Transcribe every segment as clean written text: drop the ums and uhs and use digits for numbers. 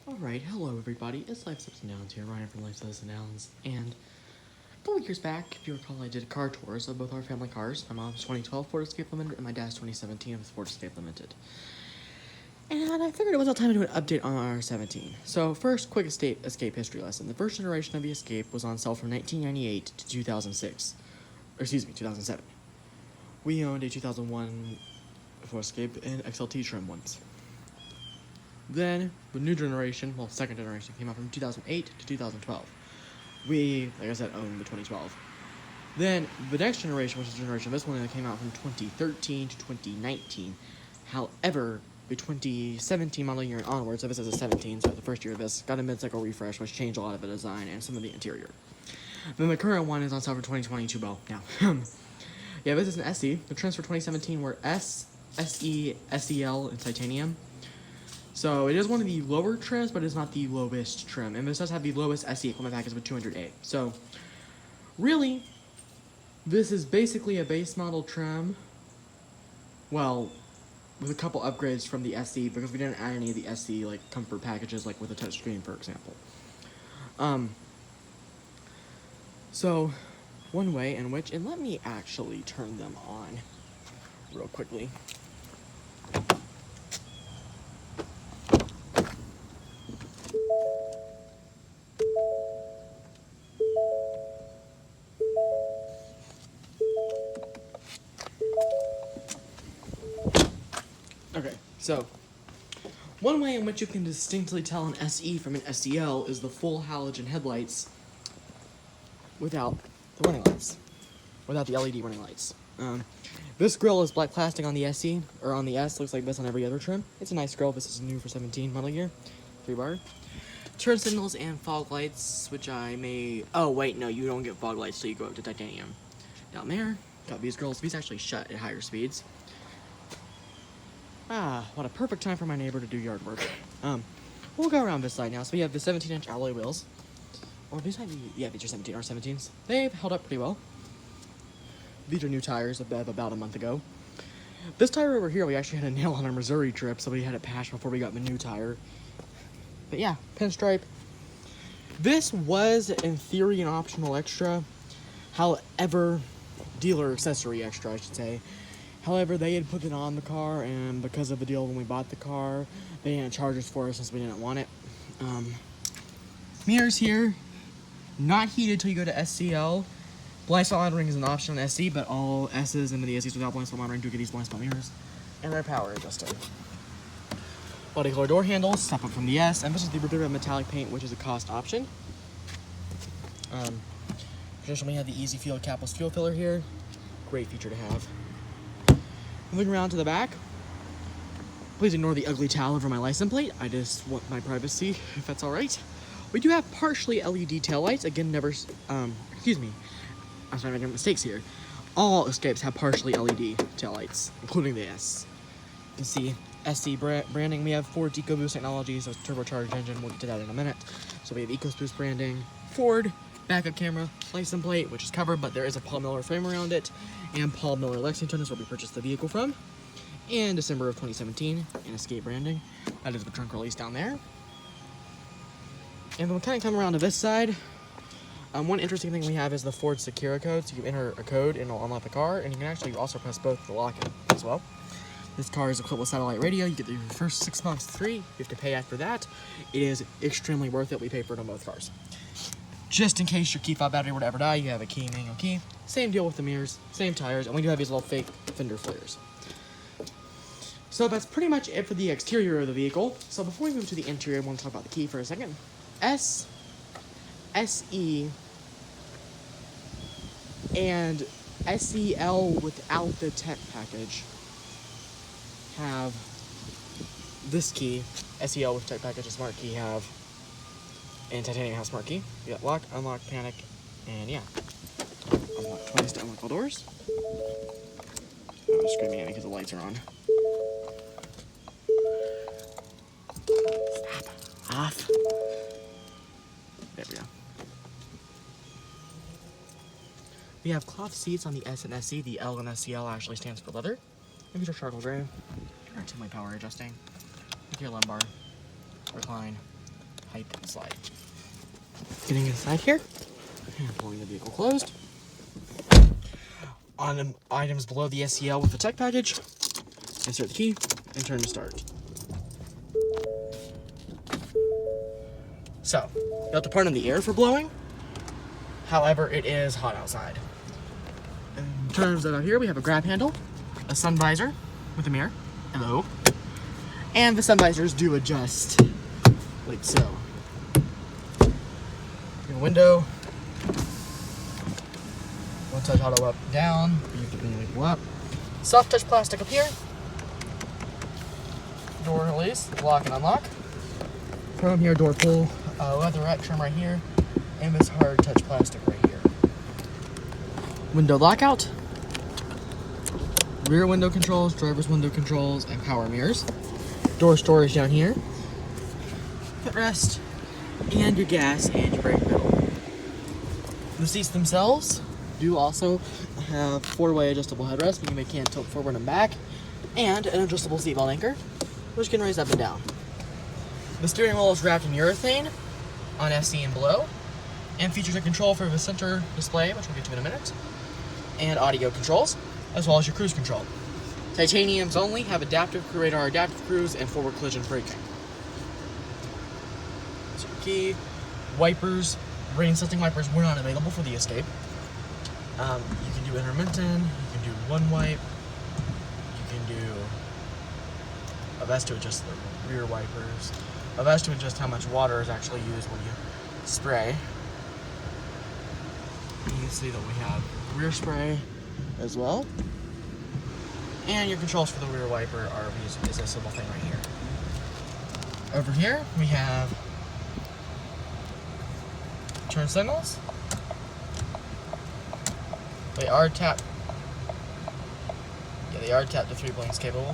Alright, hello everybody, it's Life's Ups and Downs here, Ryan from Life's Ups and Downs, and a couple years back, if you recall, I did car tours of both our family cars, my mom's 2012 Ford Escape Limited and my dad's 2017 Ford Escape Limited. And I figured it was time to do an update on our 17. So first, quick Escape history lesson. The first generation of the Escape was on sale from 1998 to 2007. We owned a 2001 Ford Escape in XLT trim once. Then, the new generation, well, second generation, came out from 2008 to 2012. We, like I said, owned the 2012. Then, the next generation, which is the generation of this one, that came out from 2013 to 2019. However, the 2017 model year and onwards, so this is a 17, so the first year of this, got a mid-cycle refresh, which changed a lot of the design and some of the interior. Then the current one is on sale for 2022, well, now. Yeah, this is an SE. The trims for 2017 were S, SE, SEL, and titanium. So it is one of the lower trims, but it's not the lowest trim. And this does have the lowest SE equipment package with 200A. So, really, this is basically a base model trim. Well, with a couple upgrades from the SE, because we didn't add any of the SE, like, comfort packages, like with a touchscreen, for example. So, one way in which, and let me actually turn them on real quickly. Okay, so, one way in which you can distinctly tell an SE from an SEL is the full halogen headlights without the running lights, without the LED running lights. This grille is black plastic on the SE, or on the S, looks like this on every other trim. It's a nice grille, this is new for 17 model year, 3-bar. Turn signals and fog lights, which I may, oh wait, no, you don't get fog lights till you go up to titanium. Down there, got these grills, these actually shut at higher speeds. Ah, what a perfect time for my neighbor to do yard work. We'll go around this side now. So we have the 17-inch alloy wheels. Or these might be, yeah, these are 17 or 17s. They've held up pretty well. These are new tires of about a month ago. This tire over here, we actually had a nail on our Missouri trip, so we had it patched before we got the new tire. But yeah, pinstripe. This was, in theory, an optional extra. However, dealer accessory extra, I should say. However, they had put it on the car, and because of the deal when we bought the car, they didn't charge us for it since we didn't want it. Mirrors here, not heated till you go to SCL. Blind spot monitoring is an option on SC, but all S's and the SEs without blind spot monitoring do get these blind spot mirrors. And they're power adjusted. Body color door handles, step up from the S, and this is the Reviva metallic paint, which is a cost option. Traditionally, we have the Easy Fuel capless fuel filler here. Great feature to have. Moving around to the back, please ignore the ugly towel over my license plate. I just want my privacy, if that's alright. We do have partially LED taillights. Again, excuse me, I'm sorry, I'm making mistakes here. All Escapes have partially LED taillights, including the S. You can see SC branding. We have Ford EcoBoost technology, so it's a turbocharged engine. We'll get to that in a minute. So we have EcoBoost branding, Ford backup camera, license plate, which is covered, but there is a Paul Miller frame around it, and Paul Miller Lexington is where we purchased the vehicle from in December of 2017, and Escape branding. That is the trunk release down there. And then we'll kind of come around to this side. One interesting thing we have is the Ford Secura code, so you enter a code and it'll unlock the car, and you can actually also press both to lock it as well. This car is equipped with satellite radio. You get the first 6 months free. You have to pay after that. It is extremely worth it. We pay for it on both cars. Just in case your key fob battery were to ever die, you have a key, manual key. Same deal with the mirrors, same tires, and we do have these little fake fender flares. So that's pretty much it for the exterior of the vehicle. So before we move to the interior, I want to talk about the key for a second. S, SE, and SEL without the tech package have this key. SEL with tech package, a smart key have, and titanium has smart key. You got lock, unlock, panic, and yeah. Unlock twice to unlock all doors. Oh, it's screaming at me because the lights are on. Stop. Off. There we go. We have cloth seats on the S and SC. The L and SCL actually stands for leather. And these are charcoal gray. Are my power adjusting. With your lumbar, recline, pipe inside. Getting inside here, and pulling the vehicle closed. On the items below the SEL with the tech package, insert the key, and turn to start. So, you have to turn on the air for blowing. However, it is hot outside. In terms of out here, we have a grab handle, a sun visor with a mirror. Hello. And the sun visors do adjust, like so. Your window. One touch auto up and down. You can manually pull up. Soft touch plastic up here. Door release, lock and unlock. Chrome here, door pull. Leatherette trim right here. And this hard touch plastic right here. Window lockout. Rear window controls, driver's window controls, and power mirrors. Door storage down here. Footrest. And your gas and your brake pedal. The seats themselves do also have 4-way adjustable headrest, meaning they can tilt forward and back, and an adjustable seatbelt anchor, which can raise up and down. The steering wheel is wrapped in urethane on SE and below, and features a control for the center display, which we'll get to in a minute, and audio controls, as well as your cruise control. Titaniums only have adaptive crew radar, adaptive cruise, and forward collision braking. So your key, wipers, rain assisting wipers were not available for the Escape. You can do intermittent, you can do one wipe, you can do a vest to adjust the rear wipers, a vest to adjust how much water is actually used when you spray. You can see that we have rear spray as well. And your controls for the rear wiper are is this little thing right here. Over here we have turn signals. They are tapped. Yeah, they are tapped to 3 blinks capable.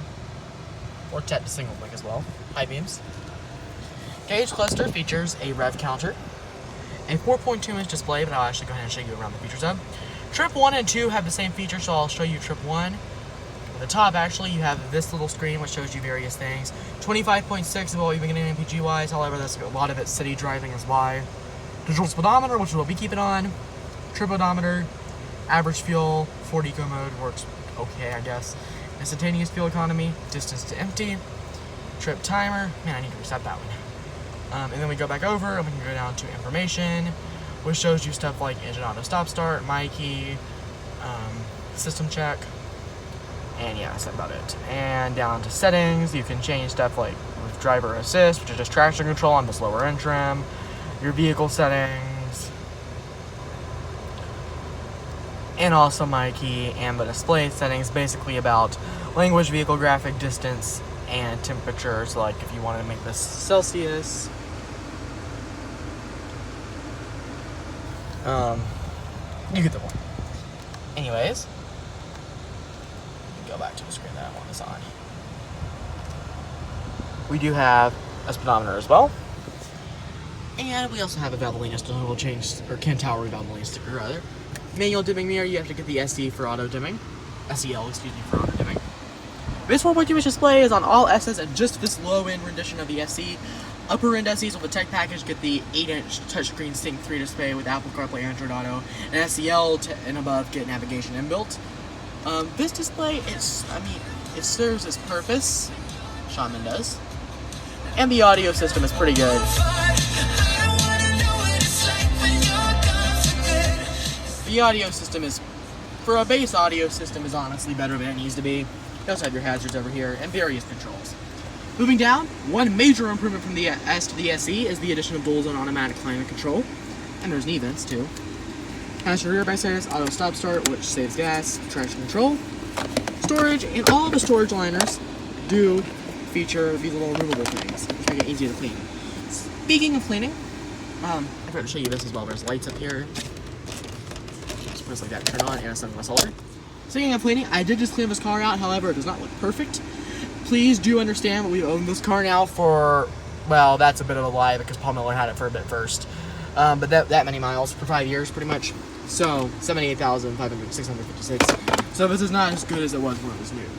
Or tapped to single blink as well. High beams. Gauge cluster features a rev counter. A 4.2-inch display, but I'll actually go ahead and show you around the features of. Trip 1 and 2 have the same feature, so I'll show you Trip 1. At the top, actually, you have this little screen which shows you various things. 25.6 is what we've been getting MPG-wise, however, that's a lot of it city driving is why. Digital speedometer, which is what we keep it on. Trip odometer. Average fuel, Ford Eco mode works okay, I guess. Instantaneous fuel economy, distance to empty. Trip timer, man, I need to reset that one. And then we go back over and we can go down to information, which shows you stuff like engine auto stop start, my key, system check, and yeah, that's about it. And down to settings, you can change stuff like with driver assist, which is just traction control on this lower end trim, your vehicle settings, and also my key and the display settings, basically about language, vehicle graphic, distance, and temperature. So like if you wanted to make this Celsius, you get the point. Anyways, go back to the screen that I want this on. We do have a speedometer as well. And we also have a Valvoline still change, or Centauri Valvoline sticker rather. Manual dimming mirror, you have to get the SE for auto dimming. SEL, excuse me, for auto dimming. This 4.2-inch display is on all S's and just this low-end rendition of the SE. Upper-end SEs with the tech package get the 8-inch touchscreen Sync 3 display with Apple CarPlay, Android Auto, and SEL and above get navigation inbuilt. This display is, it serves its purpose. Shaman does. And the audio system is pretty good. The audio system is, for a base audio system, is honestly better than it needs to be. You also have your hazards over here and various controls. Moving down, one major improvement from the S to the SE is the addition of dual zone automatic climate control. And there's knee vents too. Has your rear by status, auto stop start, which saves gas, traction control, storage, and all the storage liners do feature these little removable things, which make it easier to clean. Speaking of cleaning, I forgot to show you this as well. There's lights up here. Just like that, turn on, and a sunglass holder. Speaking of cleaning, I did just clean this car out, however, it does not look perfect. Please do understand that we've owned this car now for, well, that's a bit of a lie because Paul Miller had it for a bit first. But that many miles for 5 years, pretty much. So, 78,656. So this is not as good as it was when it was new.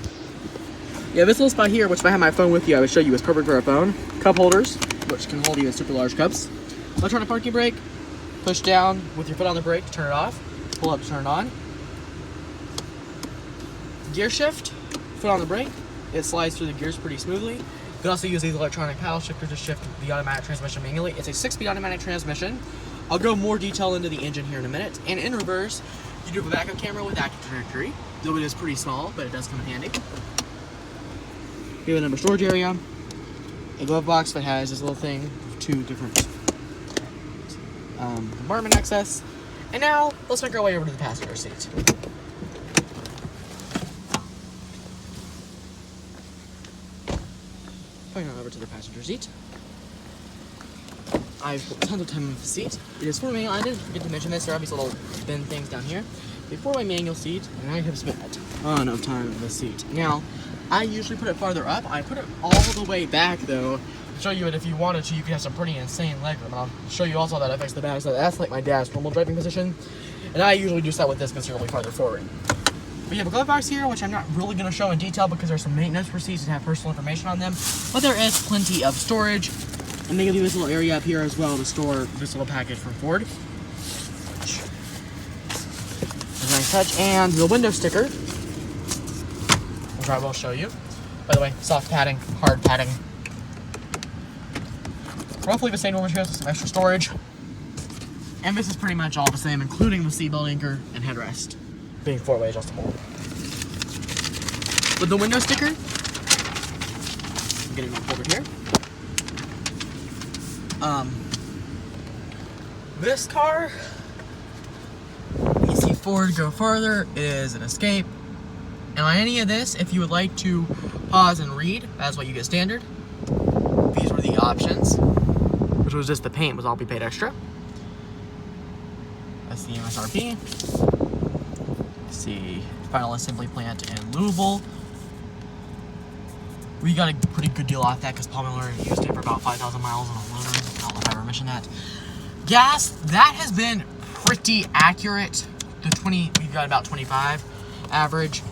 Yeah, this little spot here, which if I had my phone with you, I would show you, is perfect for a phone. Cup holders. which can hold even super large cups. Electronic parking brake, push down with your foot on the brake to turn it off, pull up to turn it on. Gear shift, foot on the brake, it slides through the gears pretty smoothly. You can also use these electronic paddle shifters to shift the automatic transmission manually. It's a 6-speed automatic transmission. I'll go more detail into the engine here in a minute. And in reverse, you do have a backup camera with active trajectory, though it is pretty small, but it does come in handy. We have a number storage area, a glove box that has this little thing, 2 different compartment access. And now, let's make our way over to the passenger seat. Going on over to the passenger seat. I've put tons of time in the seat. It is for me. I didn't forget to mention this. There are these little thin things down here. Before my manual seat, and I have spent a ton of time in this seat. Now, I usually put it farther up. I put it all the way back, though. I'll show you it if you wanted to. You could have some pretty insane legroom. And I'll show you also how that affects the back. So that's like my dad's normal driving position. And I usually do that with this considerably farther forward. We have a glove box here, which I'm not really going to show in detail because there's some maintenance receipts that have personal information on them. But there is plenty of storage. And they give you this little area up here as well to store this little package from Ford. A nice touch. And the window sticker, which I will show you. By the way, soft padding, hard padding. Roughly the same materials with some extra storage. And this is pretty much all the same, including the seatbelt anchor and headrest, being 4-way adjustable. With the window sticker, I'm getting my folder here. This car, you see Ford go farther, is an Escape. And on any of this, if you would like to pause and read, that's what you get standard. These were the options, which was just the paint was all be paid extra. That's the MSRP. See, final assembly plant in Louisville. We got a pretty good deal off that because Palmer used it for about 5,000 miles on a loaner. I don't know if I ever mentioned that. Gas, that has been pretty accurate. We've got about 25 average.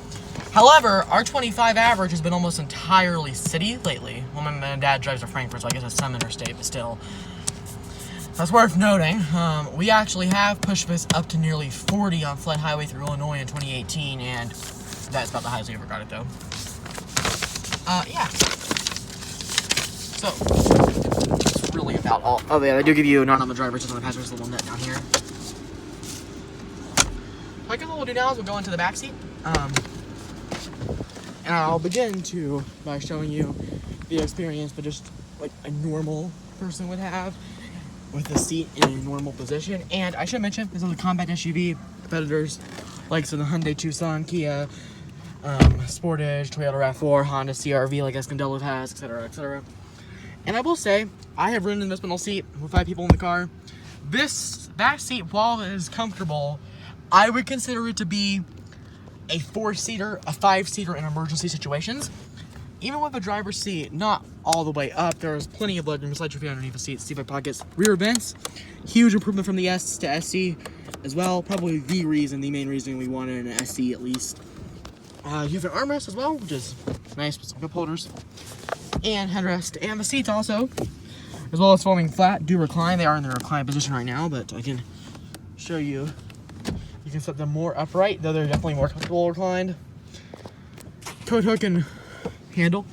However, our 25 average has been almost entirely city lately. Well, my dad drives to Frankfurt, so I guess it's some interstate, but still. That's worth noting. We actually have pushed this up to nearly 40 on Flood Highway through Illinois in 2018, and that's about the highest we ever got it, though. Yeah. So, that's really about all. Oh, yeah, I do give you not on the driver's, just on the passenger's little net down here. So I guess what we'll do now is we'll go into the back seat. And I'll begin by showing you the experience that just like a normal person would have with the seat in a normal position. And I should mention, this is a compact SUV. Competitors like the Hyundai Tucson, Kia, Sportage, Toyota RAV4, Honda CR-V like Escandelo has, etc., etc. And I will say, I have ridden in this middle seat with 5 people in the car. This back seat, while it is comfortable, I would consider it to be a 4-seater, a 5-seater in emergency situations. Even with the driver's seat not all the way up, there's plenty of legroom. Slide your feet underneath the seat, seat pockets, rear vents. Huge improvement from the S to SC as well. Probably the main reason we wanted an SC at least. You have an armrest as well, which is nice with some cup holders. And headrest. And the seats also, as well as foaming flat, do recline. They are in the recline position right now, but I can show you. You can set them more upright, though they're definitely more comfortable reclined. Coat hook and handle.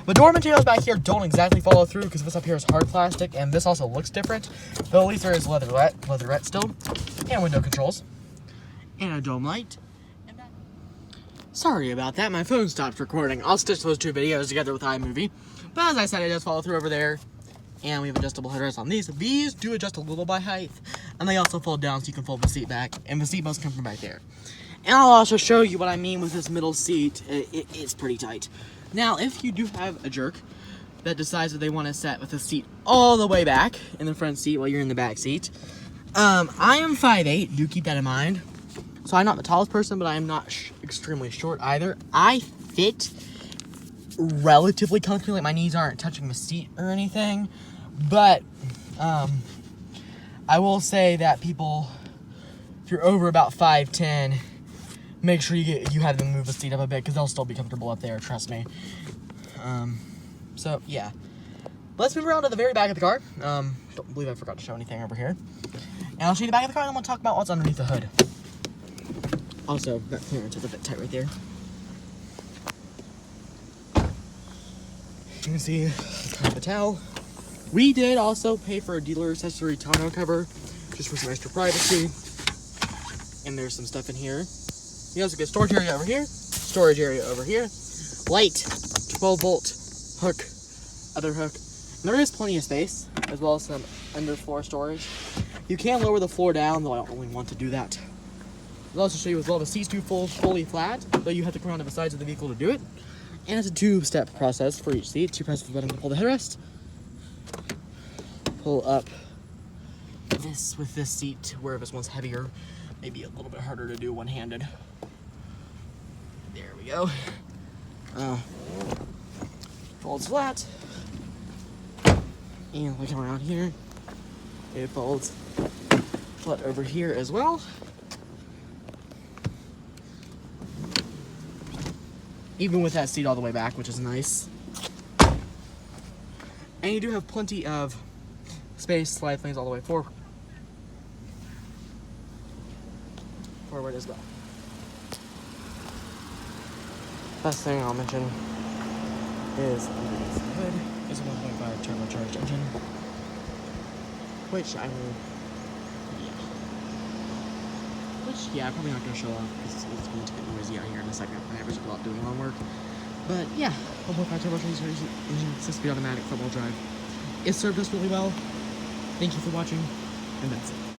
The door materials back here don't exactly follow through because this up here is hard plastic, and this also looks different. Though at least there is leatherette still. And window controls. And a dome light. Sorry about that, my phone stopped recording. I'll stitch those 2 videos together with iMovie. But as I said, it does follow through over there. And we have adjustable headrests on these. These do adjust a little by height. And they also fold down so you can fold the seat back. And the seat belts come from back there. And I'll also show you what I mean with this middle seat. It's pretty tight. Now, if you do have a jerk that decides that they want to sit with the seat all the way back in the front seat while you're in the back seat. I am 5'8", do keep that in mind. So I'm not the tallest person, but I am not extremely short either. I fit relatively comfortably, like my knees aren't touching the seat or anything. But I will say that people, if you're over about 5'10", make sure you have them move the seat up a bit because they'll still be comfortable up there, trust me. So yeah. Let's move around to the very back of the car. Don't believe I forgot to show anything over here. And I'll show you the back of the car, and then we'll talk about what's underneath the hood. Also, that clearance is a bit tight right there. You can see it's kind of a towel. We did also pay for a dealer accessory tonneau cover, just for some extra privacy. And there's some stuff in here. You also get storage area over here, storage area over here, light, 12-volt hook, other hook. And there is plenty of space, as well as some underfloor storage. You can lower the floor down, though I don't really want to do that. I'll also show you as well the seats do fully flat, though you have to come around to the sides of the vehicle to do it. And it's a two-step process for each seat. You press the button to pull the headrest, pull up this with this seat, where this one's heavier, maybe a little bit harder to do one-handed. There we go. Folds flat. And looking around here, it folds flat over here as well. Even with that seat all the way back, which is nice. And you do have plenty of space, slide lanes all the way forward as well. Last thing I'll mention is underneath the hood is a 1.5 turbocharged engine, which I'm probably not going to show off because it's going to get noisy out here in a second when I go out doing lawn work. But yeah, 1.5 turbocharged engine, 6-speed automatic, front-wheel drive. It served us really well. Thank you for watching, and that's it.